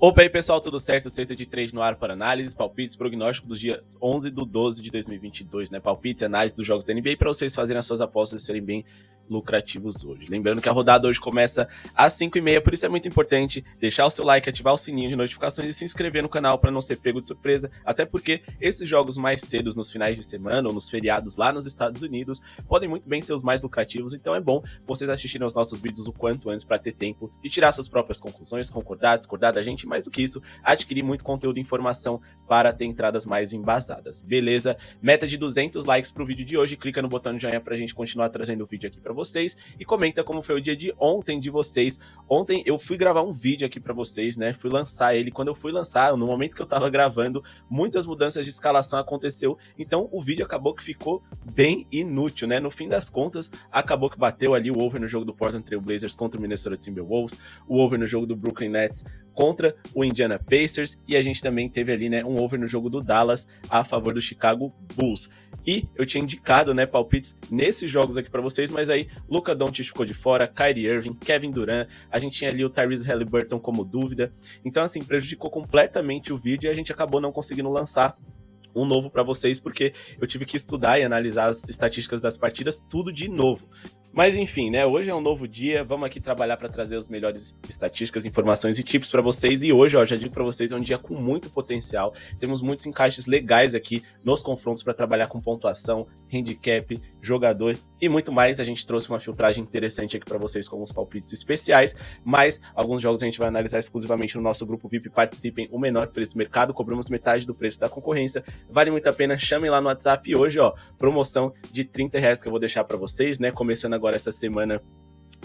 Opa aí pessoal, tudo certo? Sexta de 3 no ar para análise, palpites, prognóstico dos dias 11/12 de 2022, né? Palpites e análise dos jogos da NBA para vocês fazerem as suas apostas e serem bem lucrativos hoje. Lembrando que a rodada hoje começa às 5h30, por isso é muito importante deixar o seu like, ativar o sininho de notificações e se inscrever no canal para não ser pego de surpresa, até porque esses jogos mais cedos nos finais de semana ou nos feriados lá nos Estados Unidos podem muito bem ser os mais lucrativos, então é bom vocês assistirem aos nossos vídeos o quanto antes para ter tempo de tirar suas próprias conclusões, concordar, discordar da gente, mais do que isso, adquirir muito conteúdo e informação para ter entradas mais embasadas, beleza? Meta de 200 likes pro vídeo de hoje, clica no botão de joinha pra gente continuar trazendo o vídeo aqui pra vocês e comenta como foi o dia de ontem de vocês. Ontem eu fui gravar um vídeo aqui pra vocês, né? Fui lançar ele, quando eu fui lançar, no momento que eu tava gravando, muitas mudanças de escalação aconteceu, então o vídeo acabou que ficou bem inútil, né? No fim das contas, acabou que bateu ali o over no jogo do Portland Trail Blazers contra o Minnesota Timberwolves, o over no jogo do Brooklyn Nets contra o Indiana Pacers, e a gente também teve ali, né, um over no jogo do Dallas a favor do Chicago Bulls. E eu tinha indicado, né, palpites nesses jogos aqui para vocês, mas aí Luka Doncic ficou de fora, Kyrie Irving, Kevin Durant, a gente tinha ali o Tyrese Haliburton como dúvida, então assim, prejudicou completamente o vídeo e a gente acabou não conseguindo lançar um novo para vocês, porque eu tive que estudar e analisar as estatísticas das partidas tudo de novo. Mas enfim, né? Hoje é um novo dia, vamos aqui trabalhar para trazer as melhores estatísticas, informações e tips para vocês. E hoje, ó, já digo para vocês, é um dia com muito potencial. Temos muitos encaixes legais aqui nos confrontos para trabalhar com pontuação, handicap, jogador e muito mais. A gente trouxe uma filtragem interessante aqui para vocês com alguns palpites especiais, mas alguns jogos a gente vai analisar exclusivamente no nosso grupo VIP. Participem, o menor preço do mercado, cobramos metade do preço da concorrência. Vale muito a pena, chamem lá no WhatsApp. E hoje, ó, promoção de R$30 que eu vou deixar para vocês, né? Começando agora essa semana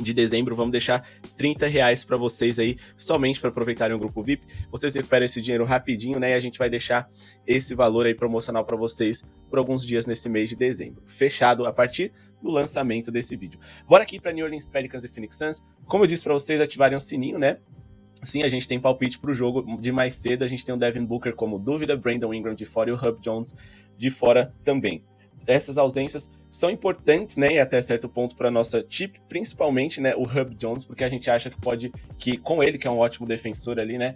de dezembro, vamos deixar R$30 para vocês aí, somente para aproveitarem o grupo VIP. Vocês recuperam esse dinheiro rapidinho, né? E a gente vai deixar esse valor aí promocional para vocês por alguns dias nesse mês de dezembro. Fechado a partir do lançamento desse vídeo. Bora aqui para New Orleans Pelicans e Phoenix Suns. Como eu disse para vocês, ativarem o sininho, né? Sim, a gente tem palpite para o jogo de mais cedo. A gente tem o Devin Booker como dúvida, Brandon Ingram de fora e o Herb Jones de fora também. Essas ausências são importantes, né, e até certo ponto para nossa chip, principalmente, né, o Herb Jones, porque a gente acha que com ele, que é um ótimo defensor ali, né,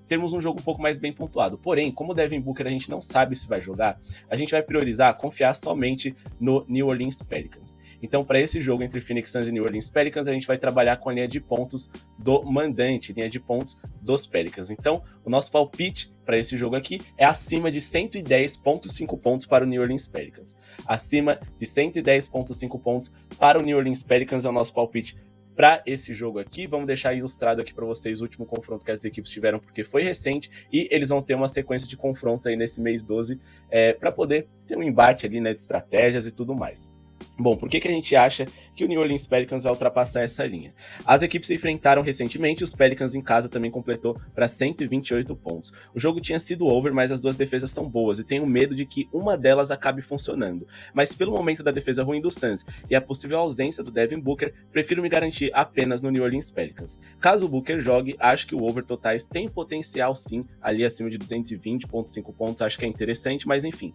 termos um jogo um pouco mais bem pontuado. Porém, como o Devin Booker a gente não sabe se vai jogar, a gente vai priorizar confiar somente no New Orleans Pelicans. Então, para esse jogo entre Phoenix Suns e New Orleans Pelicans, a gente vai trabalhar com a linha de pontos do mandante, linha de pontos dos Pelicans. Então, o nosso palpite para esse jogo aqui é acima de 110,5 pontos para o New Orleans Pelicans. Acima de 110,5 pontos para o New Orleans Pelicans é o nosso palpite para esse jogo aqui. Vamos deixar ilustrado aqui para vocês o último confronto que as equipes tiveram, porque foi recente, e eles vão ter uma sequência de confrontos aí nesse mês 12 para poder ter um embate ali, né, de estratégias e tudo mais. Bom, por que a gente acha que o New Orleans Pelicans vai ultrapassar essa linha? As equipes se enfrentaram recentemente, os Pelicans em casa também completou para 128 pontos. O jogo tinha sido over, mas as duas defesas são boas e tenho medo de que uma delas acabe funcionando. Mas pelo momento da defesa ruim do Suns e a possível ausência do Devin Booker, prefiro me garantir apenas no New Orleans Pelicans. Caso o Booker jogue, acho que o over totais tem potencial sim, ali acima de 220,5 pontos, acho que é interessante, mas enfim.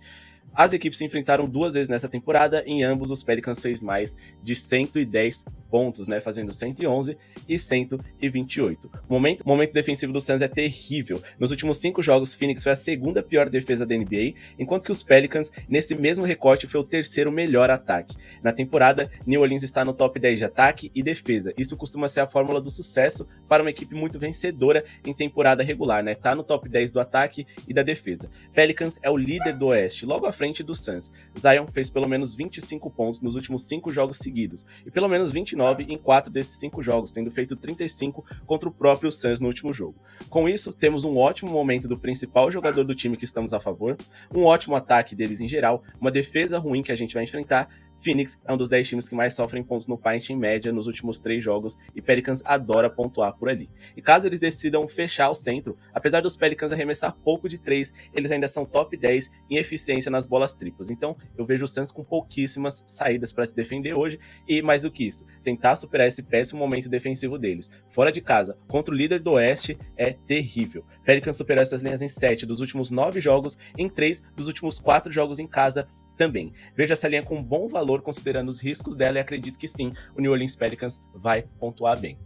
As equipes se enfrentaram duas vezes nessa temporada, em ambos os Pelicans fez mais de 110 pontos, né, fazendo 111 e 128. O momento defensivo do Suns é terrível. Nos últimos 5 jogos, Phoenix foi a segunda pior defesa da NBA, enquanto que os Pelicans, nesse mesmo recorte, foi o terceiro melhor ataque. Na temporada, New Orleans está no top 10 de ataque e defesa. Isso costuma ser a fórmula do sucesso para uma equipe muito vencedora em temporada regular, né? Tá no top 10 do ataque e da defesa. Pelicans é o líder do Oeste, logo à frente do Suns. Zion fez pelo menos 25 pontos nos últimos 5 jogos seguidos, e pelo menos 29 em 4 desses 5 jogos, tendo feito 35 contra o próprio Suns no último jogo. Com isso, temos um ótimo momento do principal jogador do time que estamos a favor, um ótimo ataque deles em geral, uma defesa ruim que a gente vai enfrentar. Phoenix é um dos 10 times que mais sofrem pontos no paint em média nos últimos 3 jogos, e Pelicans adora pontuar por ali. E caso eles decidam fechar o centro, apesar dos Pelicans arremessar pouco de 3, eles ainda são top 10 em eficiência nas bolas triplas. Então eu vejo o Suns com pouquíssimas saídas para se defender hoje, e mais do que isso, tentar superar esse péssimo momento defensivo deles fora de casa contra o líder do Oeste é terrível. Pelicans superou essas linhas em 7 dos últimos 9 jogos, em 3 dos últimos 4 jogos em casa também. Vejo essa linha com bom valor considerando os riscos dela, e acredito que sim, o New Orleans Pelicans vai pontuar bem.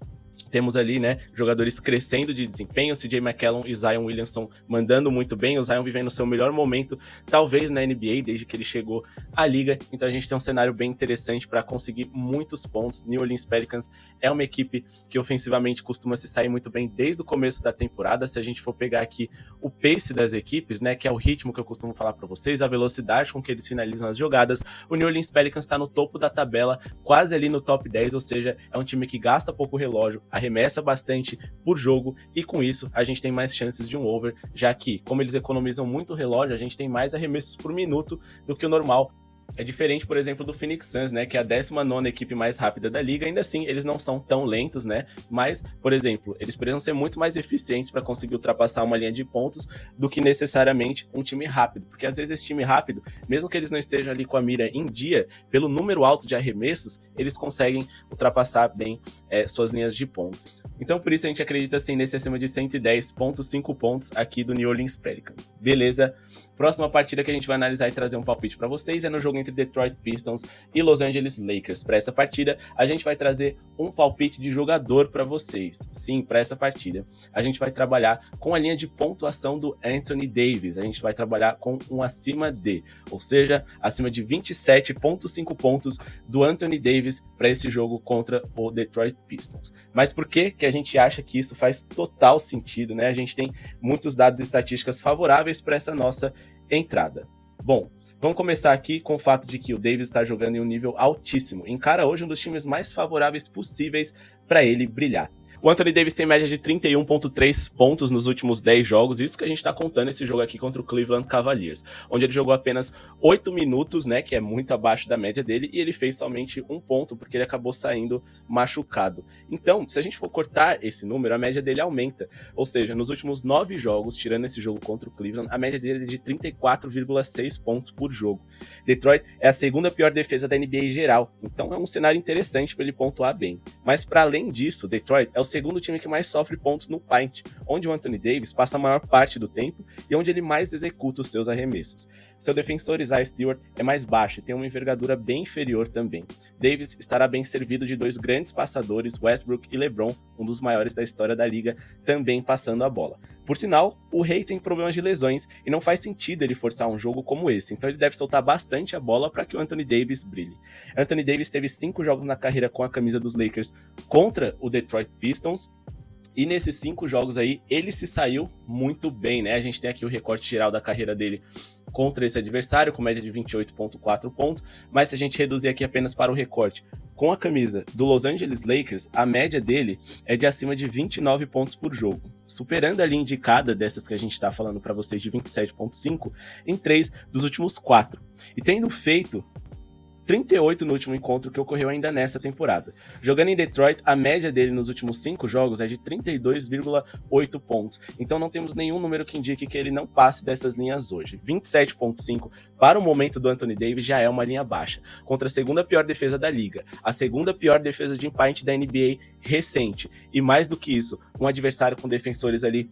Temos ali, né, jogadores crescendo de desempenho, CJ McCollum e Zion Williamson mandando muito bem, o Zion vivendo o seu melhor momento, talvez na NBA, desde que ele chegou à liga. Então a gente tem um cenário bem interessante para conseguir muitos pontos. New Orleans Pelicans é uma equipe que ofensivamente costuma se sair muito bem desde o começo da temporada. Se a gente for pegar aqui o pace das equipes, né, que é o ritmo que eu costumo falar para vocês, a velocidade com que eles finalizam as jogadas, o New Orleans Pelicans está no topo da tabela, quase ali no top 10, ou seja, é um time que gasta pouco relógio, arremessa bastante por jogo, e com isso a gente tem mais chances de um over, já que, como eles economizam muito relógio, a gente tem mais arremessos por minuto do que o normal. É diferente, por exemplo, do Phoenix Suns, né, que é a 19ª equipe mais rápida da liga. Ainda assim, eles não são tão lentos, né, mas, por exemplo, eles precisam ser muito mais eficientes para conseguir ultrapassar uma linha de pontos do que necessariamente um time rápido, porque às vezes esse time rápido, mesmo que eles não estejam ali com a mira em dia, pelo número alto de arremessos, eles conseguem ultrapassar bem suas linhas de pontos. Então, por isso a gente acredita, assim, nesse acima de 110,5 pontos aqui do New Orleans Pelicans. Beleza? Próxima partida que a gente vai analisar e trazer um palpite para vocês é no jogo entre Detroit Pistons e Los Angeles Lakers. Para essa partida, a gente vai trazer um palpite de jogador para vocês. Sim, para essa partida, a gente vai trabalhar com a linha de pontuação do Anthony Davis. A gente vai trabalhar com um acima de, ou seja, acima de 27,5 pontos do Anthony Davis para esse jogo contra o Detroit Pistons. Mas por que a gente acha que isso faz total sentido, né? A gente tem muitos dados e estatísticas favoráveis para essa nossa entrada. Bom, vamos começar aqui com o fato de que o Davis está jogando em um nível altíssimo. Encara hoje um dos times mais favoráveis possíveis para ele brilhar. O Anthony Davis tem média de 31,3 pontos nos últimos 10 jogos, isso que a gente tá contando esse jogo aqui contra o Cleveland Cavaliers, onde ele jogou apenas 8 minutos, né, que é muito abaixo da média dele, e ele fez somente 1 ponto, porque ele acabou saindo machucado. Então, se a gente for cortar esse número, a média dele aumenta, ou seja, nos últimos 9 jogos, tirando esse jogo contra o Cleveland, a média dele é de 34,6 pontos por jogo. Detroit é a segunda pior defesa da NBA em geral, então é um cenário interessante para ele pontuar bem. Mas para além disso, Detroit é o segundo time que mais sofre pontos no paint, onde o Anthony Davis passa a maior parte do tempo e onde ele mais executa os seus arremessos. Seu defensor Isaiah Stewart é mais baixo e tem uma envergadura bem inferior também. Davis estará bem servido de dois grandes passadores, Westbrook e LeBron, um dos maiores da história da liga, também passando a bola. Por sinal, o rei tem problemas de lesões e não faz sentido ele forçar um jogo como esse, então ele deve soltar bastante a bola para que o Anthony Davis brilhe. Anthony Davis teve 5 jogos na carreira com a camisa dos Lakers contra o Detroit Pistons, e nesses 5 jogos aí, ele se saiu muito bem, né? A gente tem aqui o recorte geral da carreira dele contra esse adversário, com média de 28,4 pontos, mas se a gente reduzir aqui apenas para o recorte com a camisa do Los Angeles Lakers, a média dele é de acima de 29 pontos por jogo, superando a linha indicada dessas que a gente está falando para vocês de 27,5 em 3 dos últimos 4, e tendo feito 38 no último encontro que ocorreu ainda nessa temporada. Jogando em Detroit, a média dele nos últimos 5 jogos é de 32,8 pontos. Então não temos nenhum número que indique que ele não passe dessas linhas hoje. 27,5 para o momento do Anthony Davis já é uma linha baixa. Contra a segunda pior defesa da liga, a segunda pior defesa de paint da NBA recente. E mais do que isso, um adversário com defensores ali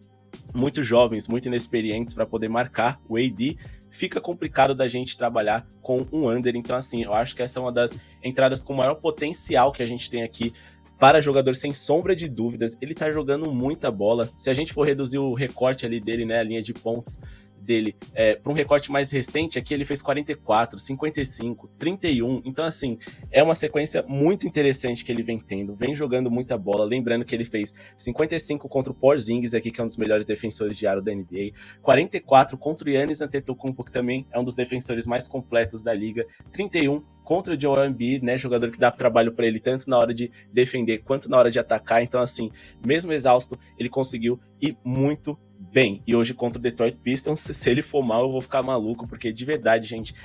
muito jovens, muito inexperientes para poder marcar o AD, fica complicado da gente trabalhar com um under. Então assim, eu acho que essa é uma das entradas com maior potencial que a gente tem aqui para jogador, sem sombra de dúvidas. Ele tá jogando muita bola. Se a gente for reduzir o recorte ali dele, né, a linha de pontos dele, para um recorte mais recente, aqui ele fez 44, 55, 31, então assim, é uma sequência muito interessante que ele vem tendo, vem jogando muita bola, lembrando que ele fez 55 contra o Porzingis aqui, que é um dos melhores defensores de aro da NBA, 44 contra o Giannis Antetokounmpo, que também é um dos defensores mais completos da liga, 31 contra o Joel Embiid, né, jogador que dá trabalho para ele tanto na hora de defender quanto na hora de atacar, então assim, mesmo exausto, ele conseguiu ir muito bem. E hoje contra o Detroit Pistons, se ele for mal, eu vou ficar maluco, porque de verdade, gente,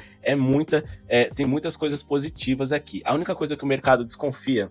tem muitas coisas positivas aqui. A única coisa que o mercado desconfia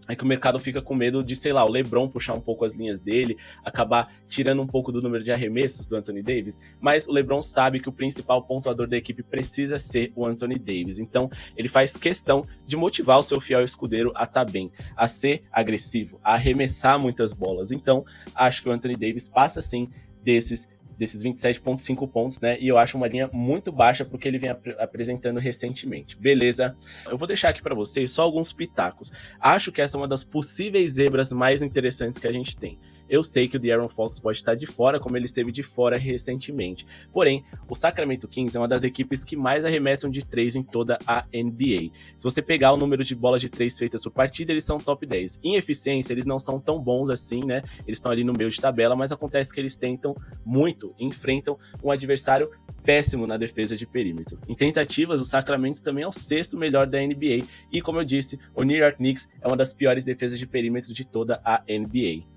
é que o mercado fica com medo de, sei lá, o LeBron puxar um pouco as linhas dele, acabar tirando um pouco do número de arremessos do Anthony Davis, mas o LeBron sabe que o principal pontuador da equipe precisa ser o Anthony Davis, então ele faz questão de motivar o seu fiel escudeiro a estar bem, a ser agressivo, a arremessar muitas bolas. Então acho que o Anthony Davis passa sim desses desses 27,5 pontos, né? E eu acho uma linha muito baixa porque ele vem apresentando recentemente. Beleza? Eu vou deixar aqui para vocês só alguns pitacos. Acho que essa é uma das possíveis zebras mais interessantes que a gente tem. Eu sei que o De'Aaron Fox pode estar de fora, como ele esteve de fora recentemente. Porém, o Sacramento Kings é uma das equipes que mais arremessam de 3 em toda a NBA. Se você pegar o número de bolas de 3 feitas por partida, eles são top 10. Em eficiência, eles não são tão bons assim, né? Eles estão ali no meio de tabela, mas acontece que eles tentam muito, enfrentam um adversário péssimo na defesa de perímetro. Em tentativas, o Sacramento também é o 6º melhor da NBA. E como eu disse, o New York Knicks é uma das piores defesas de perímetro de toda a NBA.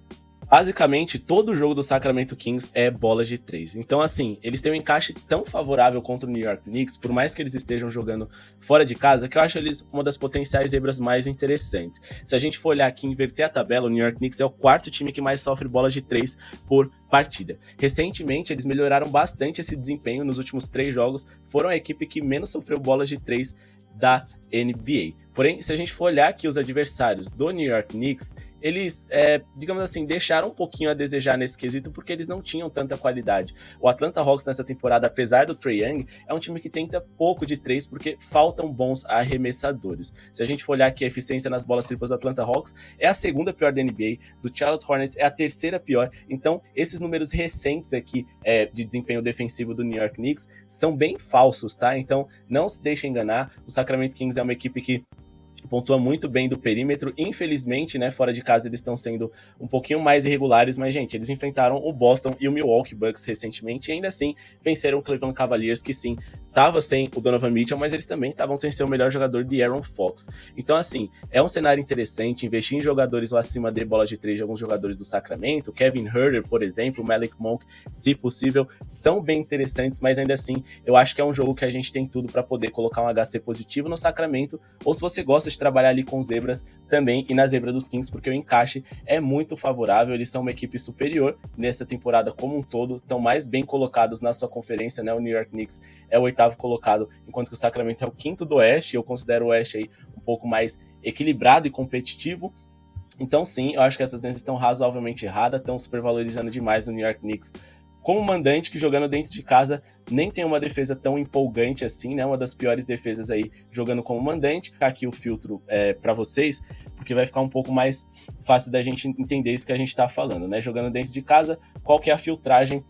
Basicamente, todo o jogo do Sacramento Kings é bola de 3. Então, assim, eles têm um encaixe tão favorável contra o New York Knicks, por mais que eles estejam jogando fora de casa, que eu acho eles uma das potenciais zebras mais interessantes. Se a gente for olhar aqui e inverter a tabela, o New York Knicks é o 4º time que mais sofre bolas de 3 por partida. Recentemente, eles melhoraram bastante esse desempenho nos últimos 3 jogos, foram a equipe que menos sofreu bolas de 3 da NBA. Porém, se a gente for olhar aqui os adversários do New York Knicks, eles, digamos assim, deixaram um pouquinho a desejar nesse quesito porque eles não tinham tanta qualidade. O Atlanta Hawks nessa temporada, apesar do Trae Young, é um time que tenta pouco de 3 porque faltam bons arremessadores. Se a gente for olhar aqui a eficiência nas bolas triplas do Atlanta Hawks, é a 2ª pior da NBA, do Charlotte Hornets é a 3ª pior. Então, esses números recentes aqui de desempenho defensivo do New York Knicks são bem falsos, tá? Então, não se deixem enganar, o Sacramento Kings é uma equipe que pontua muito bem do perímetro, infelizmente, né, fora de casa eles estão sendo um pouquinho mais irregulares, mas, gente, eles enfrentaram o Boston e o Milwaukee Bucks recentemente, e ainda assim venceram o Cleveland Cavaliers, que sim, tava sem o Donovan Mitchell, mas eles também estavam sem seu melhor jogador, De'Aaron Fox. Então, assim, é um cenário interessante, investir em jogadores lá acima de bola de 3 de alguns jogadores do Sacramento, Kevin Huerter, por exemplo, Malik Monk, se possível, são bem interessantes, mas ainda assim, eu acho que é um jogo que a gente tem tudo para poder colocar um HC positivo no Sacramento, ou se você gosta de trabalhar ali com zebras também e na zebra dos Kings, porque o encaixe é muito favorável, eles são uma equipe superior nessa temporada como um todo, estão mais bem colocados na sua conferência, né? O New York Knicks é o 8º colocado, enquanto que o Sacramento é o 5º do Oeste, eu considero o Oeste aí um pouco mais equilibrado e competitivo. Então sim, eu acho que essas tendências estão razoavelmente erradas, estão supervalorizando demais o New York Knicks como mandante, que jogando dentro de casa nem tem uma defesa tão empolgante assim, né? Uma das piores defesas aí jogando como mandante. Tá aqui o filtro para vocês, porque vai ficar um pouco mais fácil da gente entender isso que a gente tá falando, né? Jogando dentro de casa, qual que é a filtragem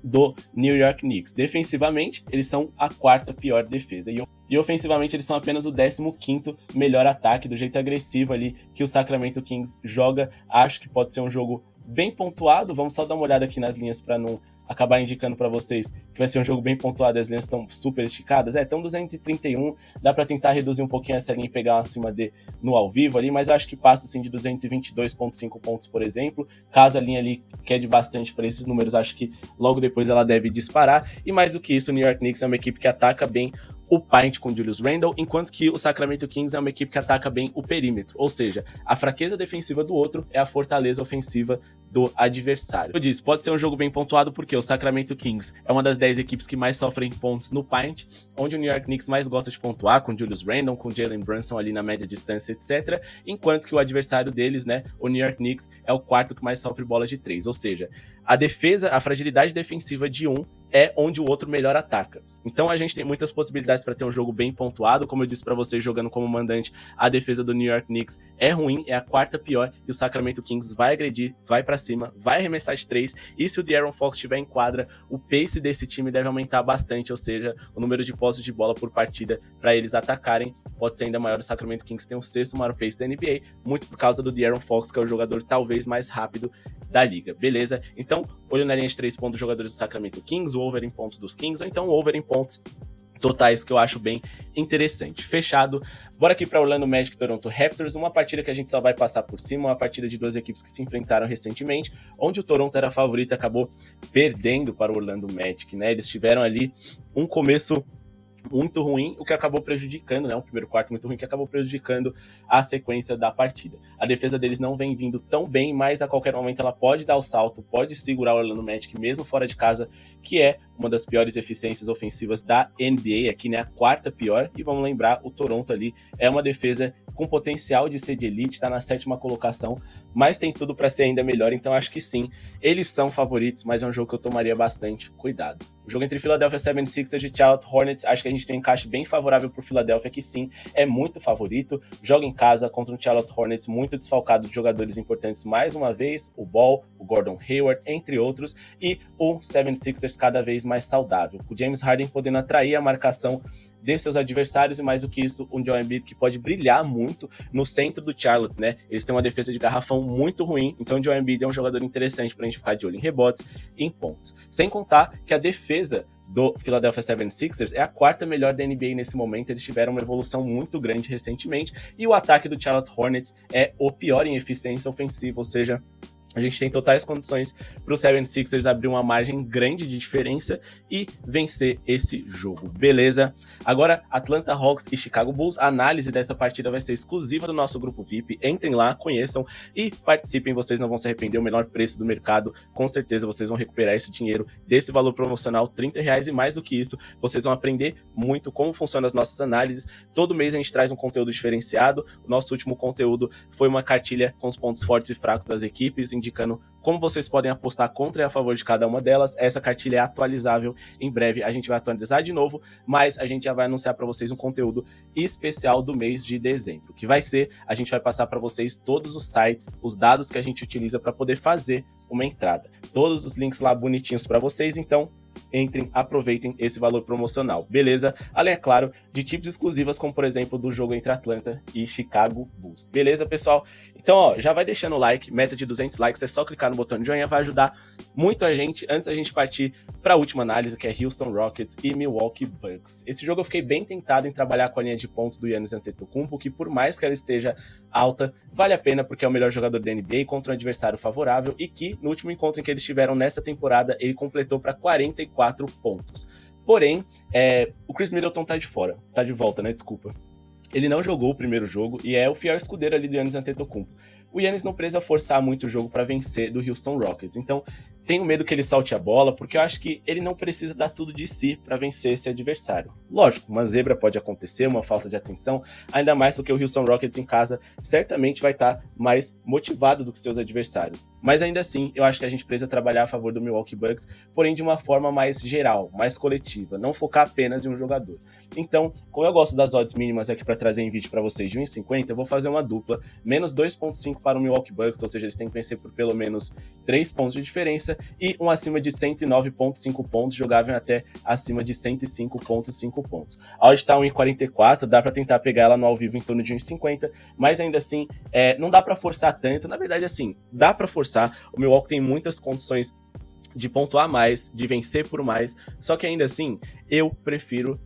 do New York Knicks? Defensivamente, eles são a 4ª pior defesa. E ofensivamente, eles são apenas o 15º melhor ataque, do jeito agressivo ali que o Sacramento Kings joga. Acho que pode ser um jogo bem pontuado. Vamos só dar uma olhada aqui nas linhas para não acabar indicando para vocês que vai ser um jogo bem pontuado, as linhas estão super esticadas. Estão 231, dá para tentar reduzir um pouquinho essa linha e pegar uma acima de no ao vivo ali, mas eu acho que passa assim de 222,5 pontos, por exemplo. Caso a linha ali quede bastante para esses números, acho que logo depois ela deve disparar. E mais do que isso, o New York Knicks é uma equipe que ataca bem o paint com Julius Randle, enquanto que o Sacramento Kings é uma equipe que ataca bem o perímetro, ou seja, a fraqueza defensiva do outro é a fortaleza ofensiva do adversário. Eu disse, pode ser um jogo bem pontuado porque o Sacramento Kings é uma das 10 equipes que mais sofrem pontos no paint, onde o New York Knicks mais gosta de pontuar, com Julius Randle, com Jalen Brunson ali na média distância, etc. Enquanto que o adversário deles, né, o New York Knicks, é o 4º que mais sofre bolas de 3, ou seja, a defesa, a fragilidade defensiva de um é onde o outro melhor ataca. Então a gente tem muitas possibilidades para ter um jogo bem pontuado. Como eu disse para vocês, jogando como mandante, a defesa do New York Knicks é ruim, é a 4ª pior, e o Sacramento Kings vai agredir, vai para cima, vai arremessar de 3, e se o De'Aaron Fox estiver em quadra, o pace desse time deve aumentar bastante, ou seja, o número de posses de bola por partida para eles atacarem pode ser ainda maior. O Sacramento Kings tem o 6º maior pace da NBA, muito por causa do De'Aaron Fox, que é o jogador talvez mais rápido da liga, beleza? Então, olho na linha de 3 pontos dos jogadores do Sacramento Kings, o over em pontos dos Kings, ou então o over em pontos totais, que eu acho bem interessante. Fechado. Bora aqui para Orlando Magic e Toronto Raptors, uma partida que a gente só vai passar por cima, uma partida de 2 equipes que se enfrentaram recentemente, onde o Toronto era favorito e acabou perdendo para o Orlando Magic, né? Eles tiveram ali um começo muito ruim, o que acabou prejudicando, né? Um primeiro quarto muito ruim, que acabou prejudicando a sequência da partida. A defesa deles não vem vindo tão bem, mas a qualquer momento ela pode dar o salto, pode segurar o Orlando Magic, mesmo fora de casa, que é uma das piores eficiências ofensivas da NBA, aqui, né, a quarta pior, e vamos lembrar, o Toronto ali é uma defesa com potencial de ser de elite, tá na 7ª colocação, mas tem tudo para ser ainda melhor, então acho que sim, eles são favoritos, mas é um jogo que eu tomaria bastante cuidado. O jogo entre Philadelphia 76ers e Charlotte Hornets, acho que a gente tem um encaixe bem favorável pro Philadelphia, que sim, é muito favorito, joga em casa contra um Charlotte Hornets muito desfalcado de jogadores importantes mais uma vez, o Ball, o Gordon Hayward, entre outros, e o 76ers cada vez mais saudável. O James Harden podendo atrair a marcação de seus adversários e mais do que isso, um Joel Embiid que pode brilhar muito no centro do Charlotte, né? Eles têm uma defesa de garrafão muito ruim, então o Joel Embiid é um jogador interessante pra gente ficar de olho em rebotes e em pontos. Sem contar que a defesa do Philadelphia 76ers é a 4ª melhor da NBA nesse momento, eles tiveram uma evolução muito grande recentemente, e o ataque do Charlotte Hornets é o pior em eficiência ofensiva, ou seja, a gente tem totais condições para os 76ers abrir uma margem grande de diferença e vencer esse jogo, beleza? Agora, Atlanta Hawks e Chicago Bulls, a análise dessa partida vai ser exclusiva do nosso grupo VIP, entrem lá, conheçam e participem, vocês não vão se arrepender, o menor preço do mercado, com certeza vocês vão recuperar esse dinheiro desse valor promocional, R$30, e mais do que isso, vocês vão aprender muito como funcionam as nossas análises. Todo mês a gente traz um conteúdo diferenciado, o nosso último conteúdo foi uma cartilha com os pontos fortes e fracos das equipes, indicando como vocês podem apostar contra e a favor de cada uma delas. Essa cartilha é atualizável, em breve a gente vai atualizar de novo, mas a gente já vai anunciar para vocês um conteúdo especial do mês de dezembro, que vai ser, a gente vai passar para vocês todos os sites, os dados que a gente utiliza para poder fazer uma entrada. Todos os links lá bonitinhos para vocês, então entrem, aproveitem esse valor promocional, beleza? Além, é claro, de tips exclusivas, como por exemplo do jogo entre Atlanta e Chicago Bulls, beleza, pessoal? Então, ó, já vai deixando o like, meta de 200 likes, é só clicar no botão de joinha, vai ajudar muito a gente, antes da gente partir para a última análise, que é Houston Rockets e Milwaukee Bucks. Esse jogo eu fiquei bem tentado em trabalhar com a linha de pontos do Giannis Antetokounmpo, que por mais que ela esteja alta, vale a pena porque é o melhor jogador da NBA contra um adversário favorável, e que no último encontro em que eles tiveram nessa temporada, ele completou para 44 pontos. Porém, o Chris Middleton tá de fora, tá de volta, né, desculpa. Ele não jogou o primeiro jogo e é o fiel escudeiro ali do Giannis Antetokounmpo. O Giannis não precisa forçar muito o jogo para vencer do Houston Rockets, então tenho medo que ele salte a bola, porque eu acho que ele não precisa dar tudo de si para vencer esse adversário. Lógico, uma zebra pode acontecer, uma falta de atenção, ainda mais porque o Houston Rockets em casa certamente vai estar mais motivado do que seus adversários. Mas ainda assim, eu acho que a gente precisa trabalhar a favor do Milwaukee Bucks, porém de uma forma mais geral, mais coletiva, não focar apenas em um jogador. Então, como eu gosto das odds mínimas aqui para trazer em vídeo para vocês de 1,50, eu vou fazer uma dupla, menos 2,5 para o Milwaukee Bucks, ou seja, eles têm que vencer por pelo menos 3 pontos de diferença, e um acima de 109,5 pontos, jogável até acima de 105,5 pontos. A odd tá 1,44, dá para tentar pegar ela no ao vivo em torno de 1,50, mas ainda assim, não dá para forçar tanto. Na verdade, assim, dá para forçar, o Milwaukee tem muitas condições de pontuar mais, de vencer por mais, só que ainda assim, eu prefiro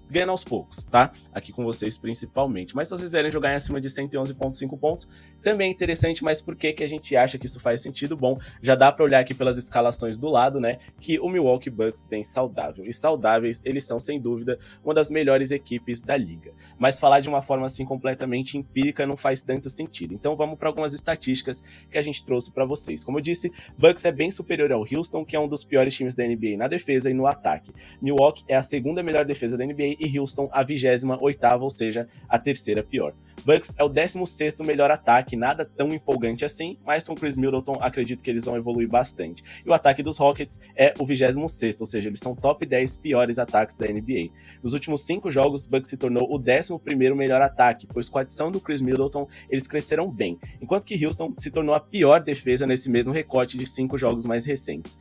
ganhando aos poucos, tá? Aqui com vocês principalmente. Mas se vocês quiserem jogar em acima de 111,5 pontos, também é interessante, mas por que a gente acha que isso faz sentido? Bom, já dá pra olhar aqui pelas escalações do lado, né, que o Milwaukee Bucks vem saudável. E saudáveis, eles são, sem dúvida, uma das melhores equipes da liga. Mas falar de uma forma assim completamente empírica não faz tanto sentido. Então vamos para algumas estatísticas que a gente trouxe para vocês. Como eu disse, Bucks é bem superior ao Houston, que é um dos piores times da NBA na defesa e no ataque. Milwaukee é a segunda melhor defesa da NBA e Houston a 28ª, ou seja, a terceira pior. Bucks é o 16º melhor ataque, nada tão empolgante assim, mas com Chris Middleton acredito que eles vão evoluir bastante. E o ataque dos Rockets é o 26º, ou seja, eles são top 10 piores ataques da NBA. Nos últimos 5 jogos, Bucks se tornou o 11º melhor ataque, pois com a adição do Chris Middleton, eles cresceram bem, enquanto que Houston se tornou a pior defesa nesse mesmo recorte de 5 jogos mais recentes.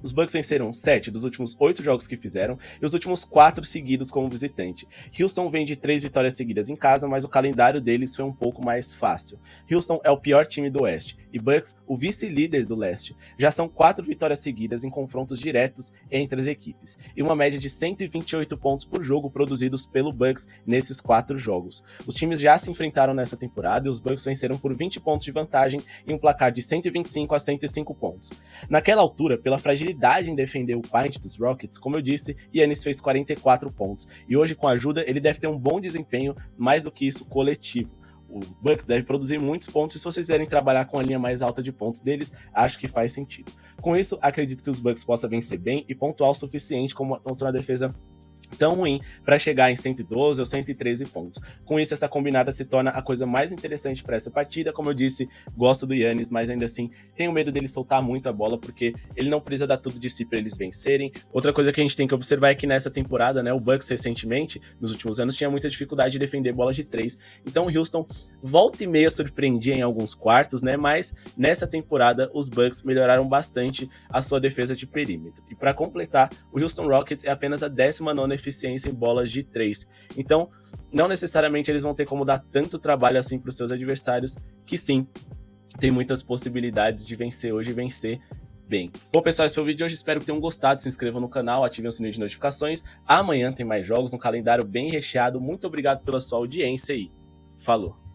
Os Bucks venceram 7 dos últimos 8 jogos que fizeram e os últimos 4 seguidos como visitante. Houston vem de 3 vitórias seguidas em casa, mas o calendário deles foi um pouco mais fácil. Houston é o pior time do Oeste e Bucks o vice-líder do Leste. Já são 4 vitórias seguidas em confrontos diretos entre as equipes e uma média de 128 pontos por jogo produzidos pelo Bucks nesses 4 jogos. Os times já se enfrentaram nessa temporada e os Bucks venceram por 20 pontos de vantagem em um placar de 125 a 105 pontos. Naquela altura, pela fragilidade em defender o paint dos Rockets, como eu disse, Giannis fez 44 pontos, e hoje com a ajuda ele deve ter um bom desempenho, mais do que isso, coletivo. o Bucks deve produzir muitos pontos, e se vocês quiserem trabalhar com a linha mais alta de pontos deles, acho que faz sentido. Com isso, acredito que os Bucks possam vencer bem e pontuar o suficiente contra uma defesa tão ruim para chegar em 112 ou 113 pontos. Com isso, essa combinada se torna a coisa mais interessante para essa partida. Como eu disse, gosto do Giannis, mas ainda assim tenho medo dele soltar muito a bola, porque ele não precisa dar tudo de si para eles vencerem. Outra coisa que a gente tem que observar é que nessa temporada, né, o Bucks recentemente, nos últimos anos, tinha muita dificuldade de defender bolas de 3. Então o Houston volta e meia surpreendia em alguns quartos, né, mas nessa temporada os Bucks melhoraram bastante a sua defesa de perímetro. E para completar, o Houston Rockets é apenas a 19ª eficiência em bolas de 3. Então, não necessariamente eles vão ter como dar tanto trabalho assim para os seus adversários, que sim, tem muitas possibilidades de vencer hoje e vencer bem. Bom, pessoal, esse foi o vídeo de hoje. Espero que tenham gostado. Se inscrevam no canal, ativem o sininho de notificações. Amanhã tem mais jogos, um calendário bem recheado. Muito obrigado pela sua audiência e falou!